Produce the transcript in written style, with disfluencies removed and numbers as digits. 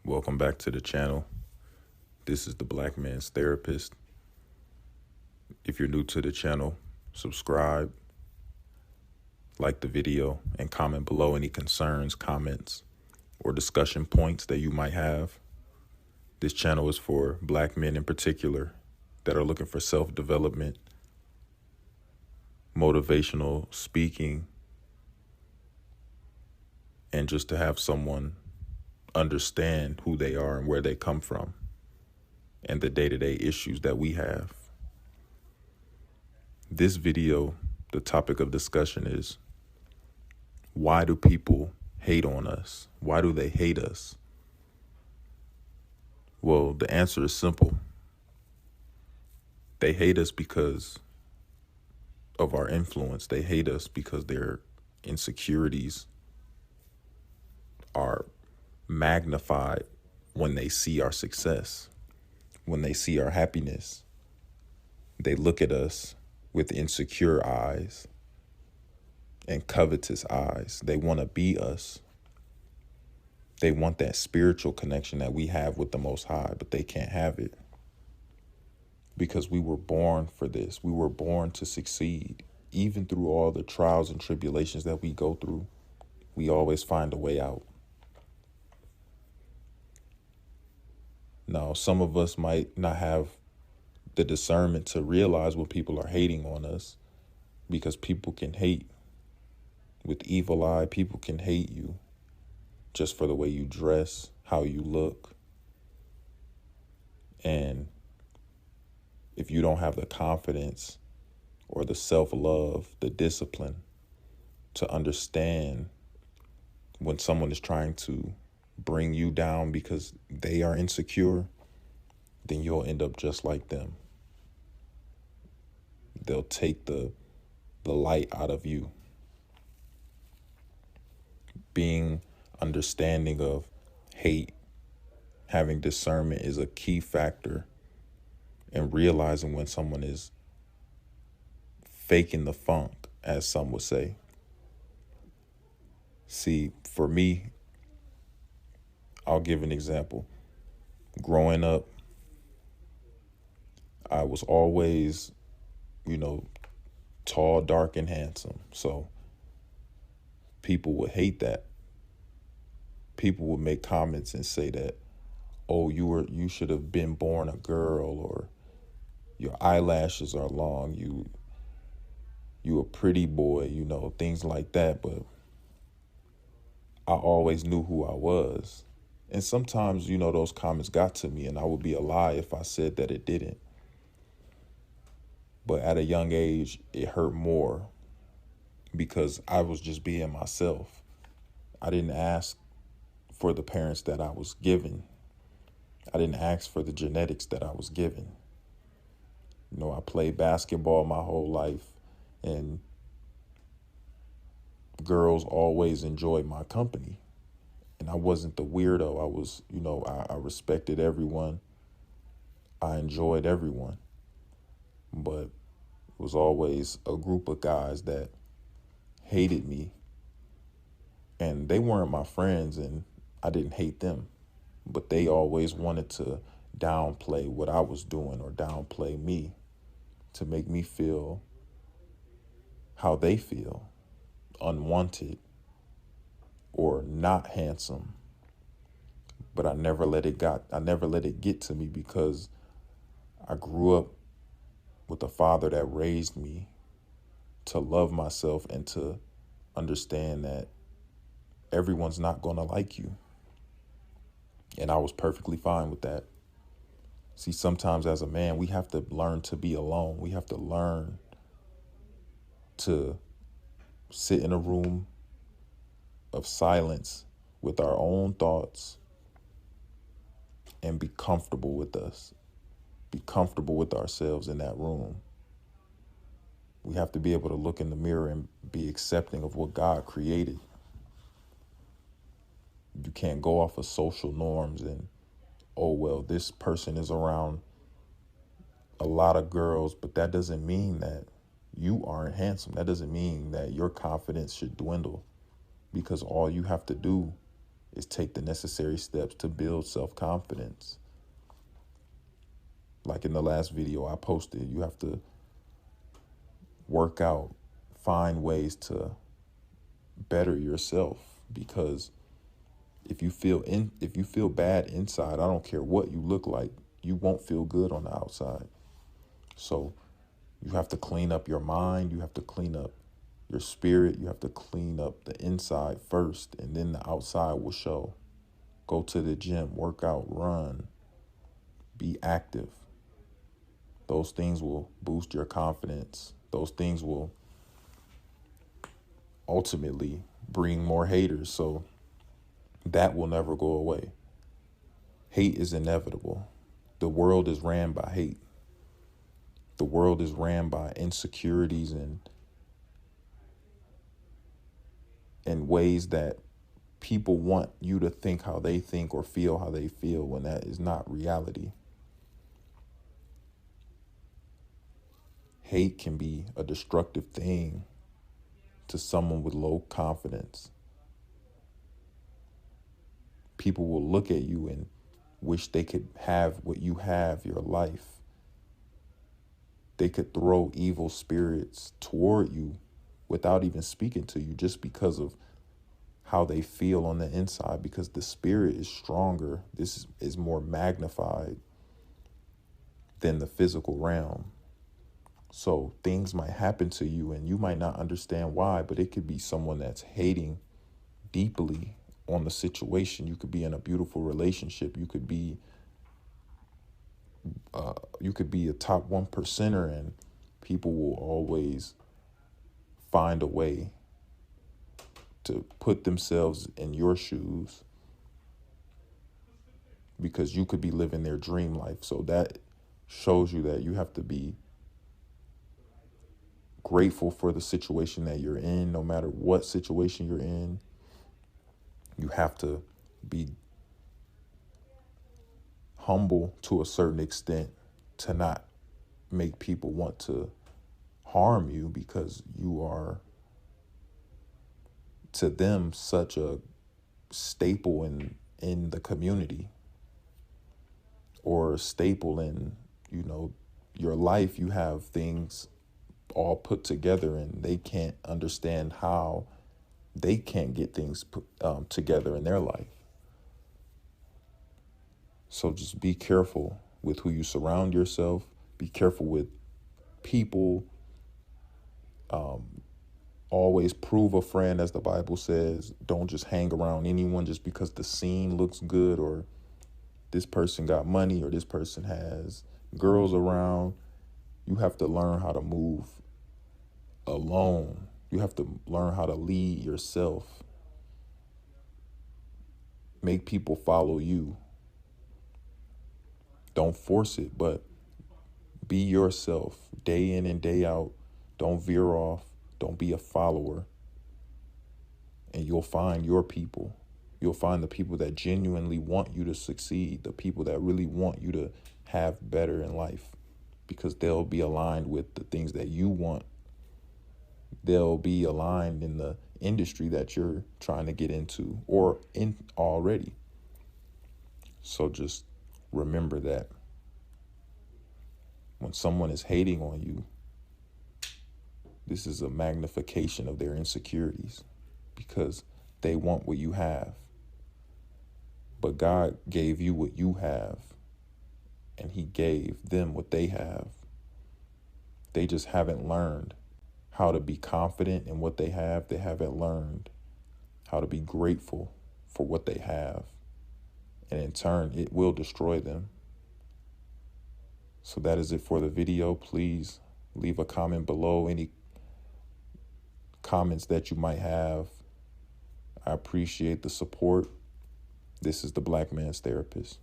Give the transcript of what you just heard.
Welcome back to the channel. This is the Black Man's Therapist. If you're new to the channel, subscribe, like the video, and comment below any concerns, comments, or discussion points that you might have. This channel is for Black men in particular that are looking for self-development, motivational speaking, and just to have someone understand who they are and where they come from and the day-to-day issues that we have. This video, the topic of discussion is, why do people hate on us? Why do they hate us? Well, the answer is simple. They hate us because of our influence. They hate us because their insecurities are magnified when they see our success, when they see our happiness. They look at us with insecure eyes and covetous eyes. They want to be us. They want that spiritual connection that we have with the Most High, but they can't have it because we were born for this. We were born to succeed. Even through all the trials and tribulations that we go through, we always find a way out. Now, some of us might not have the discernment to realize when people are hating on us, because people can hate with evil eye. People can hate you just for the way you dress, how you look. And if you don't have the confidence or the self-love, the discipline to understand when someone is trying to bring you down because they are insecure, then you'll end up just like them. They'll take the light out of you. Being understanding of hate, having discernment is a key factor in realizing when someone is faking the funk, as some would say. See, for me, I'll give an example. Growing up, I was always, tall, dark, and handsome. So people would hate that. People would make comments and say that, oh, you should have been born a girl, or your eyelashes are long, you a pretty boy, things like that. But I always knew who I was. And sometimes, those comments got to me, and I would be a lie if I said that it didn't. But at a young age, it hurt more because I was just being myself. I didn't ask for the parents that I was given. I didn't ask for the genetics that I was given. I played basketball my whole life, and girls always enjoyed my company. And I wasn't the weirdo. I was, I respected everyone. I enjoyed everyone. But it was always a group of guys that hated me. And they weren't my friends, and I didn't hate them. But they always wanted to downplay what I was doing or downplay me to make me feel how they feel, unwanted or not handsome. But I never let it get to me because I grew up with a father that raised me to love myself and to understand that everyone's not going to like you. And I was perfectly fine with that. See, sometimes as a man, we have to learn to be alone. We have to learn to sit in a room of silence with our own thoughts and be comfortable with us. Be comfortable with ourselves in that room. We have to be able to look in the mirror and be accepting of what God created. You can't go off of social norms and, oh, well, this person is around a lot of girls, but that doesn't mean that you aren't handsome. That doesn't mean that your confidence should dwindle, because all you have to do is take the necessary steps to build self-confidence. Like in the last video I posted, you have to work out, find ways to better yourself, because if you feel bad inside, I don't care what you look like, you won't feel good on the outside. So you have to clean up your mind, you have to clean up your spirit, you have to clean up the inside first, and then the outside will show. Go to the gym, work out, run, be active. Those things will boost your confidence. Those things will ultimately bring more haters. So that will never go away. Hate is inevitable. The world is ran by hate. The world is ran by insecurities and ways that people want you to think how they think or feel how they feel, when that is not reality. Hate can be a destructive thing to someone with low confidence. People will look at you and wish they could have what you have, your life. They could throw evil spirits toward you without even speaking to you, just because of how they feel on the inside, because the spirit is stronger. This is more magnified than the physical realm. So things might happen to you and you might not understand why, but it could be someone that's hating deeply on the situation. You could be in a beautiful relationship. You could be a top 1%er, and people will always find a way to put themselves in your shoes, because you could be living their dream life. So that shows you that you have to be grateful for the situation that you're in. No matter what situation you're in, you have to be humble to a certain extent to not make people want to harm you, because you are, to them, such a staple in the community, or a staple in, your life. You have things all put together, and they can't understand how they can't get things put together in their life. So just be careful with who you surround yourself. Be careful with people. Always prove a friend, as the Bible says. Don't just hang around anyone just because the scene looks good, or this person got money, or this person has girls around. You have to learn how to move alone. You have to learn how to lead yourself. Make people follow you. Don't force it, but be yourself day in and day out. Don't veer off. Don't be a follower. And you'll find your people. You'll find the people that genuinely want you to succeed, the people that really want you to have better in life, because they'll be aligned with the things that you want. They'll be aligned in the industry that you're trying to get into or in already. So just remember that when someone is hating on you, this is a magnification of their insecurities, because they want what you have. But God gave you what you have, and he gave them what they have. They just haven't learned how to be confident in what they have. They haven't learned how to be grateful for what they have. And in turn, it will destroy them. So that is it for the video. Please leave a comment below, any comments that you might have. I appreciate the support. This is the Black Man's Therapist.